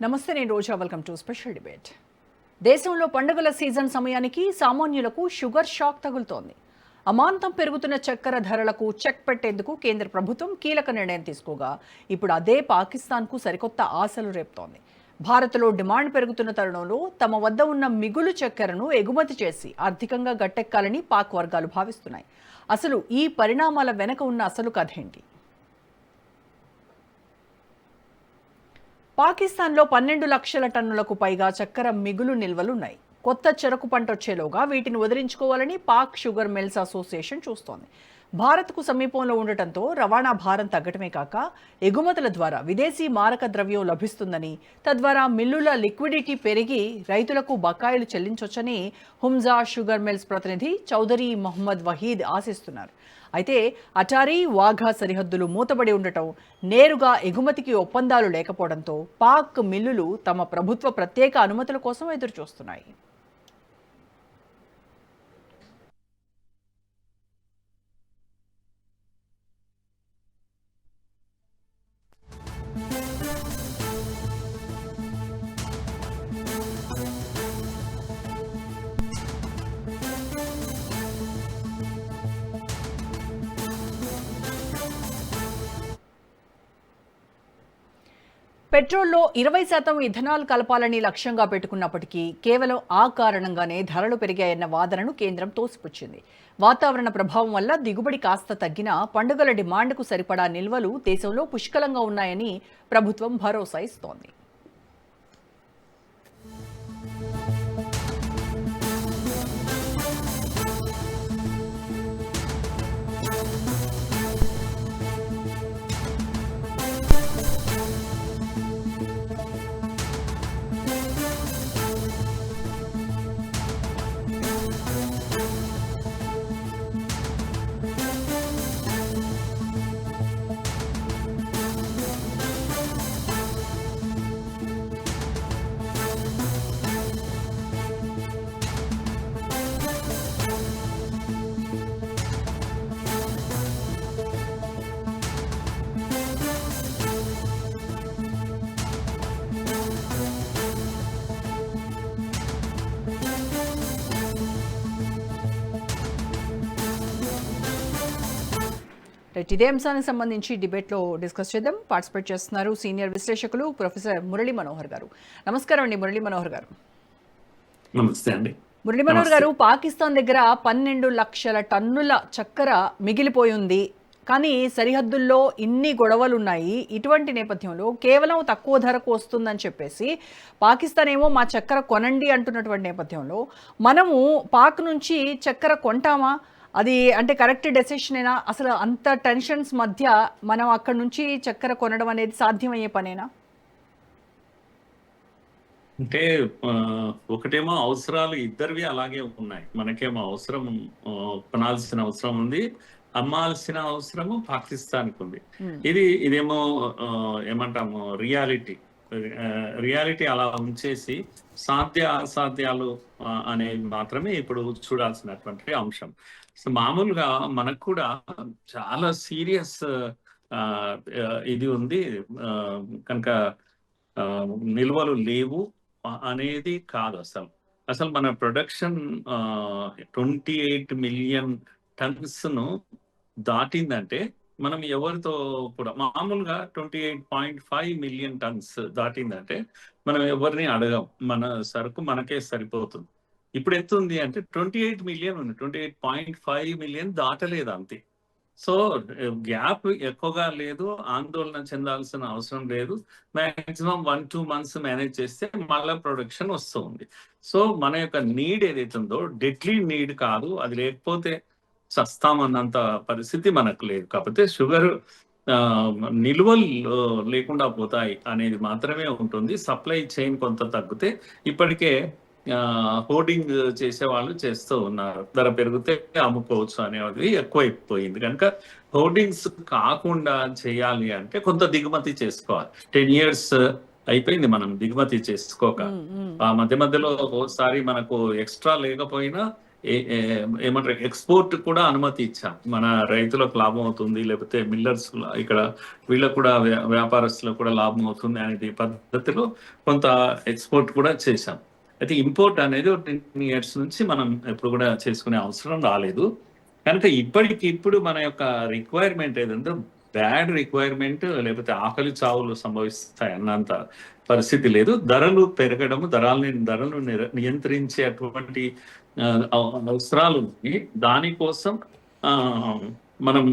నమస్తే, నేను Roja. Welcome to special debate. దేశంలో పండుగల సీజన్ సమయానికి సామాన్యులకు షుగర్ షాక్ తగులుతోంది. అమాంతం పెరుగుతున్న చక్కెర ధరలకు చెక్ పెట్టేందుకు కేంద్ర ప్రభుత్వం కీలక నిర్ణయం తీసుకోగా ఇప్పుడు అదే పాకిస్తాన్కు సరికొత్త ఆశలు రేపుతోంది. భారత్లో డిమాండ్ పెరుగుతున్న తరుణంలో తమ వద్ద ఉన్న మిగులు చక్కెరను ఎగుమతి చేసి ఆర్థికంగా గట్టెక్కాలని పాక్ వర్గాలు భావిస్తున్నాయి. అసలు ఈ పరిణామాల వెనక ఉన్న అసలు కథ ఏంటి? పాకిస్తాన్లో 12 లక్షల టన్నులకు పైగా చక్కెర మిగులు నిల్వలున్నాయి. కొత్త చెరకు పంట వచ్చేలోగా వీటిని వదిలించుకోవాలని పాక్ షుగర్ మిల్స్ అసోసియేషన్ చూస్తోంది. భారత్కు సమీపంలో ఉండటంతో రవాణా భారం తగ్గటమే కాక ఎగుమతుల ద్వారా విదేశీ మారక ద్రవ్యం లభిస్తుందని, తద్వారా మిల్లుల లిక్విడిటీ పెరిగి రైతులకు బకాయిలు చెల్లించొచ్చని హుంజా షుగర్ మిల్స్ ప్రతినిధి చౌదరి మొహమ్మద్ వహీద్ ఆశిస్తున్నారు. అయితే అటారీ వాఘా సరిహద్దులు మూతబడి ఉండటం, నేరుగా ఎగుమతికి ఒప్పందాలు లేకపోవడంతో పాక్ మిల్లులు తమ ప్రభుత్వ ప్రత్యేక అనుమతుల కోసం ఎదురుచూస్తున్నాయి. పెట్రోల్లో 20% ఇథనాల్ కలపాలని లక్ష్యంగా పెట్టుకున్నప్పటికీ కేవలం ఆ కారణంగానే ధరలు పెరిగాయన్న వాదనను కేంద్రం తోసిపుచ్చింది. వాతావరణ ప్రభావం వల్ల దిగుబడి కాస్త తగ్గినా పండుగల డిమాండ్కు సరిపడా నిల్వలు దేశంలో పుష్కలంగా ఉన్నాయని ప్రభుత్వం భరోసా ఇస్తోంది. ఇదే అంశానికి సంబంధించి డిబేట్లో డిస్కస్ చేద్దాం. పార్టిసిపేట్ చేస్తున్నారు సీనియర్ విశ్లేషకులు ప్రొఫెసర్ మురళీ మనోహర్ గారు. నమస్కారం అండి మురళీ మనోహర్ గారు. నమస్తే అండి. మురళీ మనోహర్ గారు, పాకిస్తాన్ దగ్గర 12 లక్షల టన్నుల చక్కెర మిగిలిపోయి ఉంది, కానీ సరిహద్దుల్లో ఇన్ని గొడవలు ఉన్నాయి. ఇటువంటి నేపథ్యంలో కేవలం తక్కువ ధరకు వస్తుందని చెప్పేసి పాకిస్తాన్ ఏమో మా చక్కెర కొనండి అంటున్నటువంటి నేపథ్యంలో మనము పాక్ నుంచి చక్కెర కొంటామా? అది అంటే కరెక్ట్ డెసిషనేనా? అసలు అంత టెన్షన్స్ మధ్య మనం అక్కడ నుంచి చక్కెర కొనడం అనేది సాధ్యమయ్యే పనేనా? అంటే ఒకటేమో అవసరాలు ఇద్దరివి అలాగే ఉన్నాయి. మనకేమో అవసరం కొనాల్సిన అవసరం ఉంది, అమ్మాల్సిన అవసరము పాకిస్తాన్కి ఉంది. ఇదేమో ఏమంటాము రియాలిటీ అలా ఉంచేసి సాధ్య అసాధ్యాలు అనేవి మాత్రమే ఇప్పుడు చూడాల్సినటువంటి అంశం. సో మామూలుగా మనకు కూడా చాలా సీరియస్ ఇది ఉంది కనుక నిల్వలు లేవు అనేది కాదు. అసలు మన ప్రొడక్షన్ 28 మిలియన్ టన్స్ ను దాటిందంటే మనం ఎవరితో కూడా మామూలుగా 28.5 మిలియన్ టన్స్ దాటిందంటే మనం ఎవరిని అడగం, మన సరుకు మనకే సరిపోతుంది. ఇప్పుడు ఎంత ఉంది అంటే 28 మిలియన్ ఉంది, 28.5 మిలియన్ దాటలేదు అంతే. సో గ్యాప్ ఎక్కువగా లేదు, ఆందోళన చెందాల్సిన అవసరం లేదు. మాక్సిమం 1-2 మంత్స్ మేనేజ్ చేస్తే మళ్ళీ ప్రొడక్షన్ వస్తుంది. సో మన యొక్క నీడ్ ఏదైతే ఉందో డెడ్లీ నీడ్ కాదు, అది లేకపోతే చస్తామన్నంత పరిస్థితి మనకు లేదు. కాకపోతే షుగర్ నిల్వలు లేకుండా పోతాయి అనేది మాత్రమే ఉంటుంది. సప్లై చైన్ కొంత తగ్గితే ఇప్పటికే హోర్డింగ్ చేసే వాళ్ళు చేస్తూ ఉన్నారు, ధర పెరిగితే అమ్ముకోవచ్చు అనేది ఎక్కువైపోయింది. కనుక హోర్డింగ్స్ కాకుండా చేయాలి అంటే కొంత దిగుమతి చేసుకోవాలి. 10 years అయిపోయింది మనం దిగుమతి చేసుకోక. ఆ మధ్యలో ఒకసారి మనకు ఎక్స్ట్రా లేకపోయినా ఏమంటారు ఎక్స్పోర్ట్ కూడా అనుమతి ఇచ్చాం. మన రైతులకు లాభం అవుతుంది, లేకపోతే మిల్లర్స్ ఇక్కడ వీళ్ళకు కూడా వ్యాపారస్తులకు కూడా లాభం అవుతుంది అనే పద్ధతిలో కొంత ఎక్స్పోర్ట్ కూడా చేశాం. అయితే ఇంపోర్ట్ అనేది 10 ఇయర్స్ నుంచి మనం ఎప్పుడు కూడా చేసుకునే అవసరం రాలేదు. కనుక ఇప్పటికిప్పుడు మన యొక్క రిక్వైర్మెంట్ ఏదంటే బ్యాడ్ రిక్వైర్మెంట్ లేకపోతే ఆకలి చావులు సంభవిస్తాయి అన్నంత పరిస్థితి లేదు. ధరలు పెరగడము, ధరలను నియంత్రించే అటువంటి అవసరాలు ఉన్నాయి. దానికోసం ఆ, మనం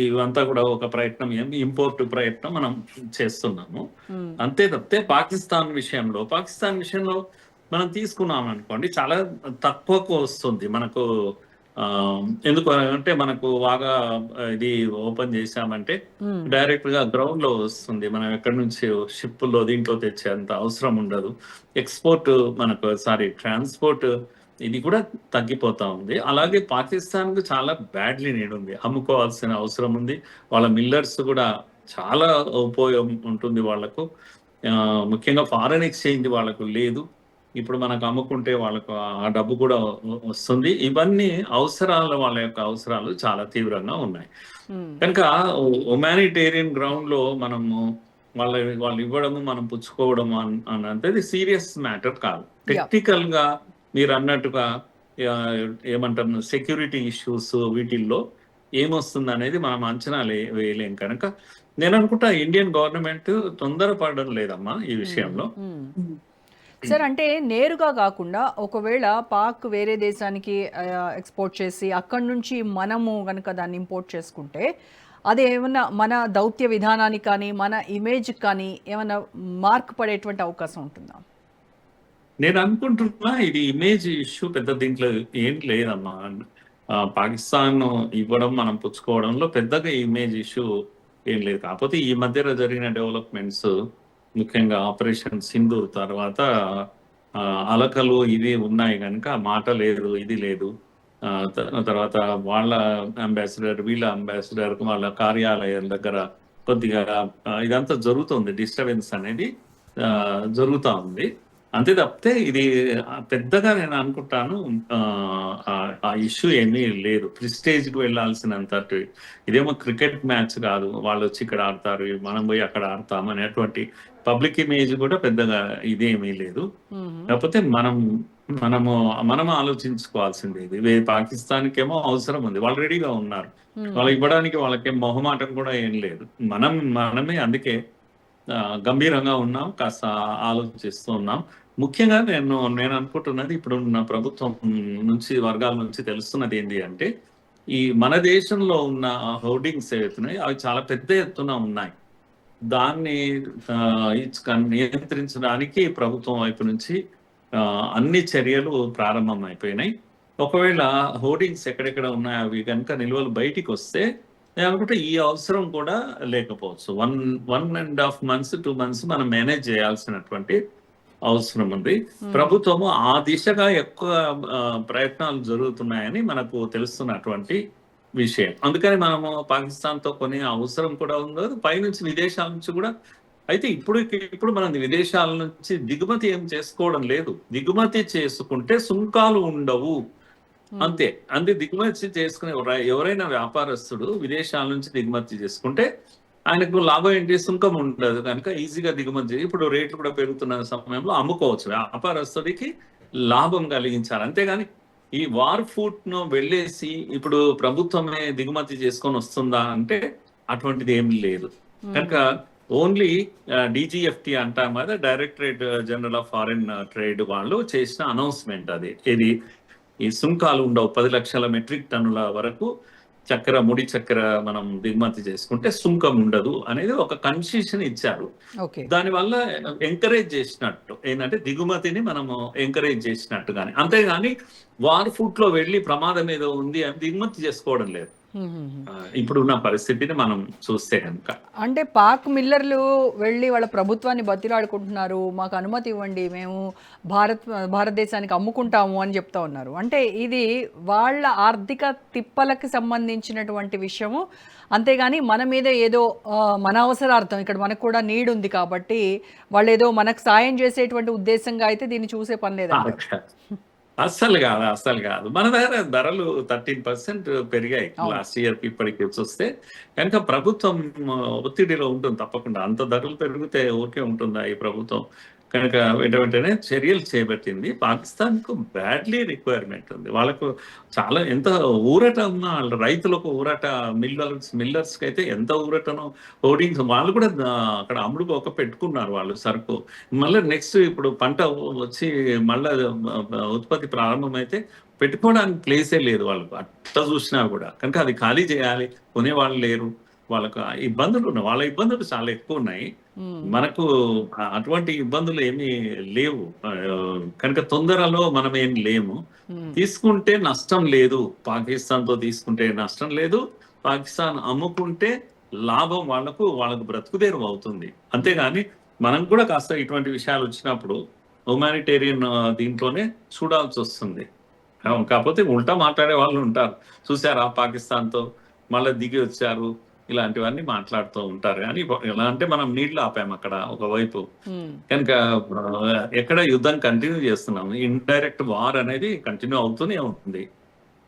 ఇవంతా కూడా ఒక ప్రయత్నం, ఇంపోర్ట్ ప్రయత్నం మనం చేస్తున్నాము. అంతే తప్పితే పాకిస్తాన్ విషయంలో మనం తీసుకున్నాం అనుకోండి, చాలా తక్కువకు వస్తుంది మనకు. ఎందుకు అంటే మనకు బాగా ఇది ఓపెన్ చేసామంటే డైరెక్ట్ గా గ్రౌండ్ లో వస్తుంది. మనం ఎక్కడి నుంచి షిప్ లో దీంట్లో తెచ్చేంత అవసరం ఉండదు. ఎక్స్పోర్ట్ మనకు ట్రాన్స్పోర్ట్ ఇది కూడా తగ్గిపోతా ఉంది. అలాగే పాకిస్తాన్ కు చాలా బ్యాడ్లీ నీడ్ ఉంది, అమ్ముకోవాల్సిన అవసరం ఉంది. వాళ్ళ మిల్లర్స్ కూడా చాలా ఉపయోగం ఉంటుంది వాళ్ళకు. ముఖ్యంగా ఫారెన్ ఎక్స్చేంజ్ వాళ్ళకు లేదు. ఇప్పుడు మనకు అమ్ముకుంటే వాళ్ళకు ఆ డబ్బు కూడా వస్తుంది. ఇవన్నీ వాళ్ళ యొక్క అవసరాలు చాలా తీవ్రంగా ఉన్నాయి. కనుక హ్యుమానిటేరియన్ గ్రౌండ్ లో మనము వాళ్ళు ఇవ్వడము, మనం పుచ్చుకోవడం అన్నది సీరియస్ మ్యాటర్ కాదు. టెక్నికల్ గా మీరు అన్నట్టుగా ఏమంటారు సెక్యూరిటీ ఇష్యూస్ వీటిల్లో ఏమొస్తుంది అనేది మనం అంచనా వేయలేం. కనుక నేను అనుకుంటా ఇండియన్ గవర్నమెంట్ తొందరపడడం లేదమ్మా ఈ విషయంలో. సార్, అంటే నేరుగా కాకుండా ఒకవేళ పాక్ వేరే దేశానికి ఎక్స్పోర్ట్ చేసి అక్కడి నుంచి మనము కనుక దాన్ని ఇంపోర్ట్ చేసుకుంటే అది ఏమన్నా మన దౌత్య విధానానికి కానీ మన ఇమేజ్ కానీ ఏమన్నా మార్క్ పడేటువంటి అవకాశం ఉంటుందా? నేను అనుకుంటున్నా ఇది ఇమేజ్ ఇష్యూ పెద్ద దీంట్లో ఏం లేదమ్మా. పాకిస్తాన్ ఇవ్వడం, మనం పుచ్చుకోవడంలో పెద్దగా ఇమేజ్ ఇష్యూ ఏం లేదు. కాకపోతే ఈ మధ్యలో జరిగిన డెవలప్మెంట్స్, ముఖ్యంగా ఆపరేషన్ సింధూర్ తర్వాత అలకలు ఇవి ఉన్నాయి కనుక మాట లేదు, ఇది లేదు. తర్వాత వాళ్ళ అంబాసిడర్, వీళ్ళ అంబాసిడర్, వాళ్ళ కార్యాలయం దగ్గర కొద్దిగా ఇదంతా జరుగుతుంది, డిస్టర్బెన్స్ అనేది జరుగుతూ ఉంది. అంతే తప్పితే ఇది పెద్దగా నేను అనుకుంటాను ఆ ఇష్యూ ఏమీ లేదు. ప్రిస్టేజ్కి వెళ్ళాల్సినంత ఇదేమో క్రికెట్ మ్యాచ్ కాదు, వాళ్ళు వచ్చి ఇక్కడ ఆడతారు, మనం పోయి అక్కడ ఆడతాం అనేటువంటి పబ్లిక్ ఇమేజ్ కూడా పెద్దగా ఇదేమీ లేదు. కాకపోతే మనం ఆలోచించుకోవాల్సింది ఇది. పాకిస్తాన్కి ఏమో అవసరం ఉంది, వాళ్ళు రెడీగా ఉన్నారు, వాళ్ళు ఇవ్వడానికి వాళ్ళకేం మొహమాటం కూడా ఏం లేదు. మనమే అందుకే గంభీరంగా ఉన్నాం, కాస్త ఆలోచిస్తూ ఉన్నాం. ముఖ్యంగా నేను అనుకుంటున్నది, ఇప్పుడు ఉన్న ప్రభుత్వం నుంచి వర్గాల నుంచి తెలుస్తున్నది ఏంటి అంటే, ఈ మన దేశంలో ఉన్న హోర్డింగ్స్ ఏవైతున్నాయి అవి చాలా పెద్ద ఎత్తున ఉన్నాయి. దాన్ని నియంత్రించడానికి ప్రభుత్వం వైపు నుంచి అన్ని చర్యలు ప్రారంభం అయిపోయినాయి. ఒకవేళ హోర్డింగ్స్ ఎక్కడెక్కడ ఉన్నాయో అవి కనుక నిల్వలు బయటికి వస్తే నేను అనుకుంటే ఈ అవసరం కూడా లేకపోవచ్చు. 1.5 months 2 months మనం మేనేజ్ చేయాల్సినటువంటి అవసరం ఉంది. ప్రభుత్వము ఆ దిశగా ఎక్కువ ప్రయత్నాలు జరుగుతున్నాయని మనకు తెలుస్తున్నటువంటి విషయం. అందుకని మనము పాకిస్తాన్తో కొనే అవసరం కూడా ఉంది, పైనుంచి విదేశాల నుంచి కూడా. అయితే ఇప్పుడు మనం విదేశాల నుంచి దిగుమతి ఏం చేసుకోవడం లేదు. దిగుమతి చేసుకుంటే సుంకాలు ఉండవు, అంతే. దిగుమతి చేసుకునే ఎవరైనా వ్యాపారస్తుడు విదేశాల నుంచి దిగుమతి చేసుకుంటే ఆయనకు లాభం ఏంటి? సుంకం ఉండదు కనుక ఈజీగా దిగుమతి. ఇప్పుడు రేట్లు కూడా పెరుగుతున్న సమయంలో అమ్ముకోవచ్చు. వ్యాపారస్తుడికి లాభం కలిగించాలి, అంతేగాని ఈ వార్ ఫుట్ ను వెళ్ళేసి ఇప్పుడు ప్రభుత్వమే దిగుమతి చేసుకొని వస్తుందా అంటే అటువంటిది ఏమి లేదు. కనుక ఓన్లీ డిజిఎఫ్టి అంటాం కదా, directorate general of foreign trade వాళ్ళు చేసిన అనౌన్స్మెంట్ అది. ఇది ఈ సుంకాలు ఉండవు. 10 లక్షల మెట్రిక్ టన్నుల వరకు ముడి చక్కెర మనం దిగుమతి చేసుకుంటే సుంకం ఉండదు అనేది ఒక కన్సెషన్ ఇచ్చారు. దానివల్ల ఎంకరేజ్ చేసినట్టు ఏంటంటే దిగుమతిని మనము ఎంకరేజ్ చేసినట్టు కానీ, అంతేగాని వార్ ఫుట్ లో వెళ్ళి ప్రమాదం ఏదో ఉంది అని దిగుమతి చేసుకోవడం లేదు ఇప్పుడున్న పరిస్థితిని మనం చూస్తే కనుక. అంటే పాక్ మిల్లర్లు వెళ్ళి వాళ్ళ ప్రభుత్వాన్ని బతిలాడుకుంటున్నారు, మాకు అనుమతి ఇవ్వండి, మేము భారతదేశానికి అమ్ముకుంటాము అని చెప్తా ఉన్నారు. అంటే ఇది వాళ్ళ ఆర్థిక తిప్పలకి సంబంధించినటువంటి విషయము, అంతేగాని మన మీద ఏదో మన అవసరార్థం, ఇక్కడ మనకు కూడా నీడ్ ఉంది కాబట్టి వాళ్ళు ఏదో మనకు సాయం చేసేటువంటి ఉద్దేశంగా అయితే దీన్ని చూసే పని లేదా? అస్సలు కాదు. మన దగ్గర ధరలు 13% పెరిగాయి అవును. లాస్ట్ ఇయర్‌కి ఇప్పటికి చూస్తే. కనుక ప్రభుత్వం ఒత్తిడిలో ఉంటుంది తప్పకుండా. అంత ధరలు పెరిగితే ఊరికే ఉంటుందా ఈ ప్రభుత్వం? కనుక వెంటనే చర్యలు చేపట్టింది. పాకిస్తాన్‌కు బ్యాడ్లీ రిక్వైర్మెంట్ ఉంది. వాళ్ళకు చాలా ఎంత ఊరట ఉన్నా రైతులకు ఊరట, మిల్లర్స్‌కైతే ఎంత ఊరటనో హోర్డింగ్స్ వాళ్ళు కూడా అక్కడ అమ్ముడుపోక పెట్టుకున్నారు వాళ్ళు సరుకు. మళ్ళా నెక్స్ట్ ఇప్పుడు పంట వచ్చి మళ్ళా ఉత్పత్తి ప్రారంభమైతే పెట్టుకోవడానికి ప్లేసే లేదు వాళ్ళకు. అట్లా చూసినా కూడా. కనుక అది ఖాళీ చేయాలి. కొనేవాళ్ళు లేరు. వాళ్ళకు ఇబ్బందులు ఉన్నాయి. వాళ్ళ ఇబ్బందులు చాలా ఎక్కువున్నాయి. హ్మ్. మనకు అటువంటి ఇబ్బందులు ఏమీ లేవు. కనుక తొందరలో మనమేం లేము. హ్మ్. తీసుకుంటే నష్టం లేదు. పాకిస్తాన్‌తో తీసుకుంటే నష్టం లేదు. పాకిస్తాన్ అమ్ముకుంటే లాభం వాళ్ళకు బ్రతుకుదెరువు అవుతుంది. అంతేగాని మనం కూడా కాస్త ఇటువంటి విషయాలొచ్చినప్పుడు హ్యుమానిటేరియన్ దీంట్లోనే చూడాల్సొస్తుంది. కాపోతే ఉల్టా మాట్లాడే వాళ్ళుంటారు. చూసారా పాకిస్తాన్‌తో మళ్ళా దిగి వచ్చారు. ఇలాంటివన్నీ మాట్లాడుతూ ఉంటారు గానీ, ఎలా అంటే మనం నీళ్లు ఆపామక్కడ ఒకవైపు. హ్మ్. కనుక ఎక్కడ యుద్ధం కంటిన్యూ చేస్తున్నాం. ఇండైరెక్ట్ వార్ అనేది కంటిన్యూ అవుతూనే ఉంటుంది.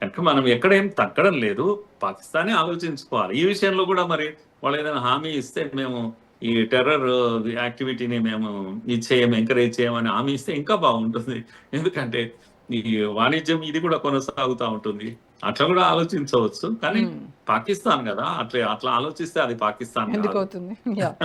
కనుక మనం ఎక్కడ ఏం తగ్గడం లేదు. పాకిస్తానే ఆలోచించుకోవాలి. ఈ విషయంలో కూడా మరి వాళ్ళేదైనా హామీ ఇస్తే మేము ఈ టెర్రర్ యాక్టివిటీని మేము ఇది చేయము, ఎంకరేజ్ చేయమని హామీ ఇస్తే ఇంకా బాగుంటుంది. ఎందుకంటే ఈ వాణిజ్యం ఇది కూడా కొనసాగుతా ఉంటుంది. అట్లా కూడా ఆలోచించవచ్చు. కానీ హ్మ్. పాకిస్తాన్ గదా! అట్లా ఆలోచిస్తే అది పాకిస్తాన్ కాదు. ఎందుకవుతుంది? యాహ్!